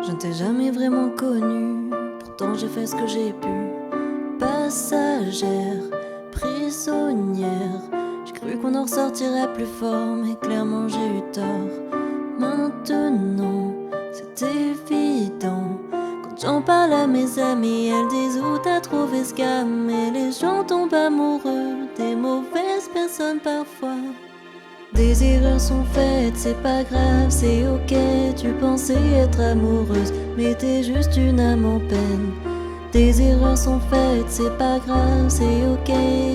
Je ne t'ai jamais vraiment connue, pourtant j'ai fait ce que j'ai pu. Passagère, prisonnière, j'ai cru qu'on en ressortirait plus fort, mais clairement j'ai eu tort. Maintenant, c'est évident. Quand j'en parle à mes amis, elles disent où t'as trouvé ce gamme. Et les gens tombent amoureux des mauvaises personnes parfois. Des erreurs sont faites, c'est pas grave, c'est ok. Tu pensais être amoureuse, mais t'es juste une âme en peine. Des erreurs sont faites, c'est pas grave, c'est ok.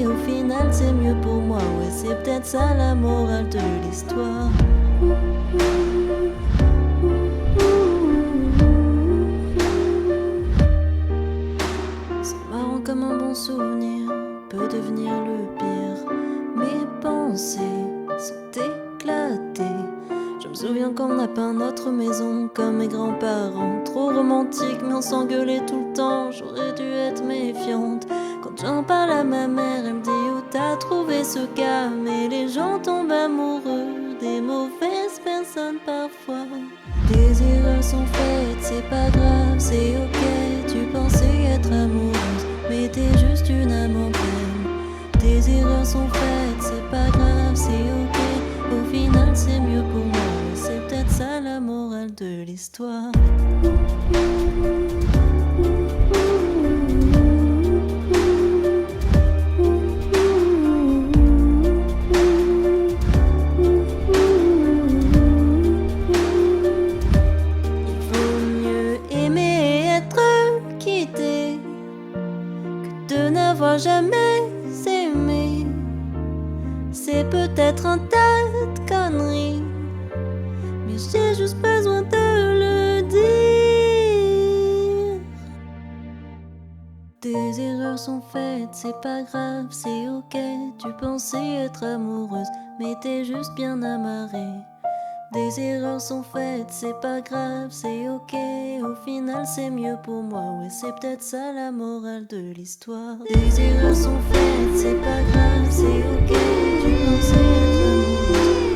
Au final, c'est mieux pour moi, ouais, c'est peut-être ça la morale de l'histoire. C'est marrant comme un bon souvenir peut devenir le pire. Mes pensées sont éclatées. Je me souviens qu'on a peint notre maison comme mes grands-parents. Trop romantique mais on s'engueulait tout le temps. J'aurais dû être méfiante. Quand j'en parle à ma mère, elle me dit où t'as trouvé ce gars. Mais les gens tombent amoureux des mauvaises personnes parfois. Des erreurs sont faites, c'est pas grave, c'est ok. Tu pensais être amoureuse, mais t'es juste une âme en peine. Des erreurs sont faites, c'est pas grave, c'est ok. Au final, c'est mieux pour moi. C'est peut-être ça la morale de l'histoire. Il vaut mieux aimer et être quitté que de n'avoir jamais aimé. C'est peut-être un tas de conneries, mais j'ai juste besoin de le dire. Des erreurs sont faites, c'est pas grave, c'est ok. Tu pensais être amoureuse, mais t'es juste bien amarrée. Des erreurs sont faites, c'est pas grave, c'est ok. Au final, c'est mieux pour moi, ouais, c'est peut-être ça la morale de l'histoire. Des erreurs sont faites, c'est pas grave, c'est ok. Tu pensais être amoureuse,